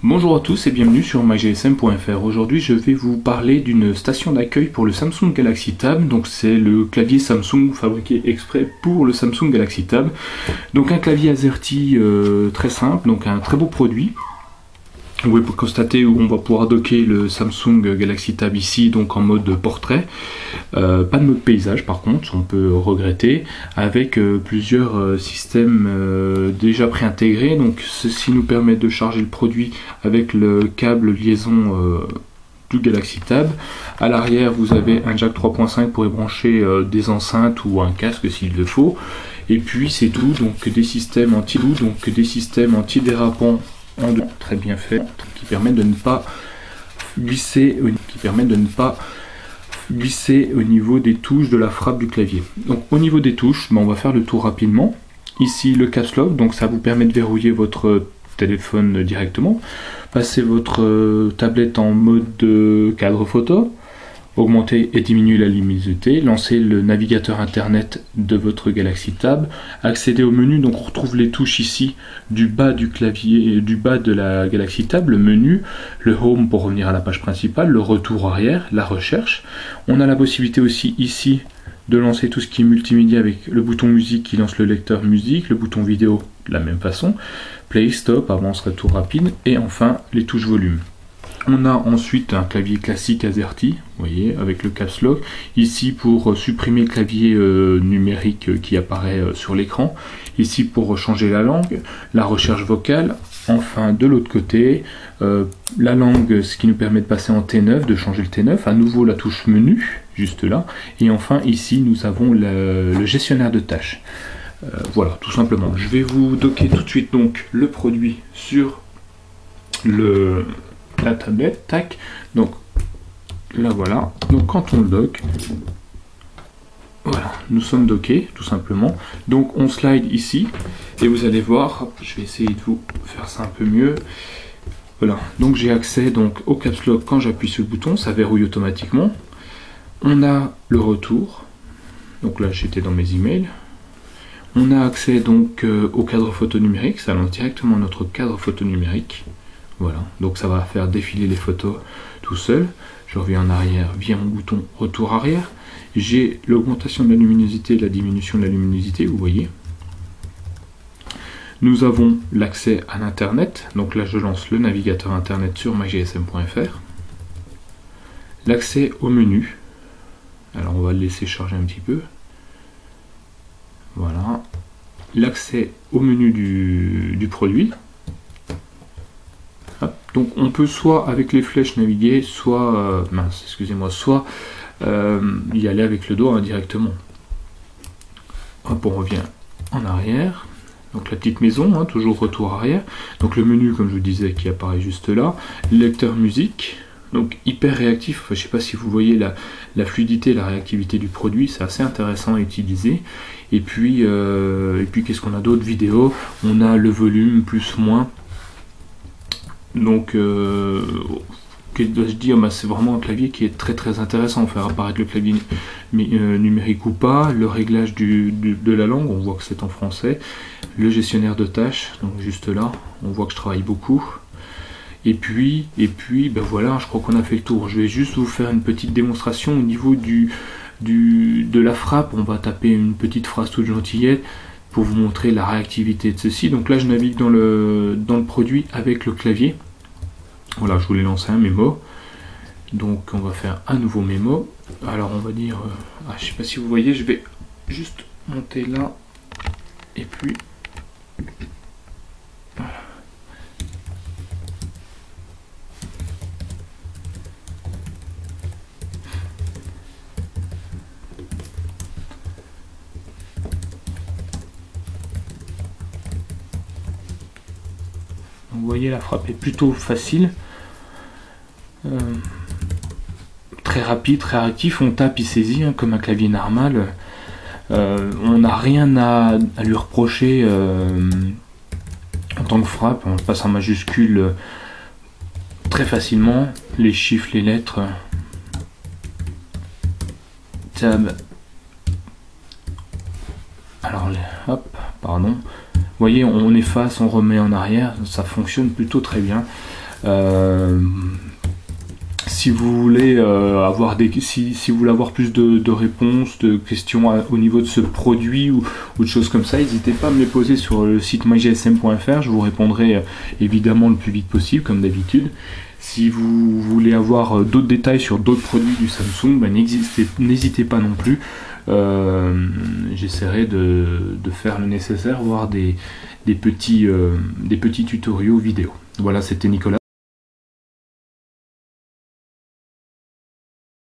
Bonjour à tous et bienvenue sur mygsm.fr. Aujourd'hui je vais vous parler d'une station d'accueil pour le Samsung Galaxy Tab. Donc c'est le clavier Samsung fabriqué exprès pour le Samsung Galaxy Tab. Donc un clavier AZERTY très simple, donc un très beau produit. Vous pouvez constater où on va pouvoir docker le Samsung Galaxy Tab ici, donc en mode portrait. Pas de mode paysage par contre, on peut regretter, avec plusieurs systèmes déjà préintégrés. Donc ceci nous permet de charger le produit avec le câble liaison du Galaxy Tab. À l'arrière vous avez un jack 3.5 pour y brancher des enceintes ou un casque s'il le faut. Et puis c'est tout, donc des systèmes anti-loup, donc des systèmes antidérapants très bien fait, qui permet de ne pas glisser, au niveau des touches de la frappe du clavier. Donc au niveau des touches, on va faire le tour rapidement. Ici le caps lock, donc ça vous permet de verrouiller votre téléphone directement, passer votre tablette en mode cadre photo, augmenter et diminuer la luminosité, lancer le navigateur internet de votre Galaxy Tab, accéder au menu. Donc on retrouve les touches ici du bas du clavier, du bas de la Galaxy Tab, le menu, le home pour revenir à la page principale, le retour arrière, la recherche. On a la possibilité aussi ici de lancer tout ce qui est multimédia avec le bouton musique qui lance le lecteur musique, le bouton vidéo de la même façon, play, stop, avance, retour rapide, et enfin les touches volume. On a ensuite un clavier classique AZERTY, vous voyez, avec le caps lock, ici pour supprimer le clavier numérique qui apparaît sur l'écran, ici pour changer la langue, la recherche vocale, enfin de l'autre côté, la langue, ce qui nous permet de passer en T9, de changer le T9, à nouveau la touche menu, juste là, et enfin ici nous avons le gestionnaire de tâches. Voilà, tout simplement. Je vais vous docker tout de suite donc le produit sur la tablette, tac, donc là voilà, donc quand on le dock, voilà, nous sommes dockés tout simplement. Donc on slide ici et vous allez voir, je vais essayer de vous faire ça un peu mieux. Voilà, donc j'ai accès donc au caps lock. Quand j'appuie sur le bouton, ça verrouille automatiquement. On a le retour, donc là j'étais dans mes emails. On a accès donc au cadre photo numérique, ça lance directement notre cadre photo numérique. Voilà, donc ça va faire défiler les photos tout seul. Je reviens en arrière via mon bouton retour arrière. J'ai l'augmentation de la luminosité et la diminution de la luminosité, vous voyez. Nous avons l'accès à l'internet, donc là je lance le navigateur internet sur mygsm.fr. L'accès au menu, alors on va le laisser charger un petit peu. Voilà, l'accès au menu du produit. Donc on peut soit avec les flèches naviguer, soit soit y aller avec le doigt directement. Hop, on revient en arrière. Donc la petite maison, toujours retour arrière. Donc le menu, comme je vous disais, qui apparaît juste là. Lecteur musique, donc hyper réactif. Enfin, je ne sais pas si vous voyez la fluidité, la réactivité du produit, c'est assez intéressant à utiliser. Et puis qu'est-ce qu'on a d'autre? Vidéo, on a le volume plus moins. Donc, que dois-je dire, c'est vraiment un clavier qui est très intéressant. Faire apparaître le clavier numérique ou pas, le réglage de la langue, on voit que c'est en français, le gestionnaire de tâches, donc juste là, on voit que je travaille beaucoup. Et puis ben voilà, je crois qu'on a fait le tour. Je vais juste vous faire une petite démonstration au niveau de la frappe. On va taper une petite phrase toute gentillette pour vous montrer la réactivité de ceci. Donc là je navigue dans le produit avec le clavier. Voilà, je voulais lancer un mémo. Donc on va faire un nouveau mémo. Alors on va dire, je sais pas si vous voyez, je vais juste monter là. Et puis voilà. Vous voyez, la frappe est plutôt facile, très rapide, très réactif. On tape, il saisit comme un clavier normal. On n'a rien à lui reprocher en tant que frappe. On passe en majuscule très facilement. Les chiffres, les lettres, tab. Alors hop, pardon. Vous voyez, on efface, on remet en arrière, ça fonctionne plutôt très bien. Si vous voulez si vous voulez avoir plus de réponses, de questions au niveau de ce produit ou de choses comme ça, n'hésitez pas à me les poser sur le site mygsm.fr. Je vous répondrai évidemment le plus vite possible, comme d'habitude. Si vous voulez avoir d'autres détails sur d'autres produits du Samsung, n'hésitez pas non plus. J'essaierai de faire le nécessaire, voire des petits tutoriaux vidéo. Voilà, c'était Nicolas.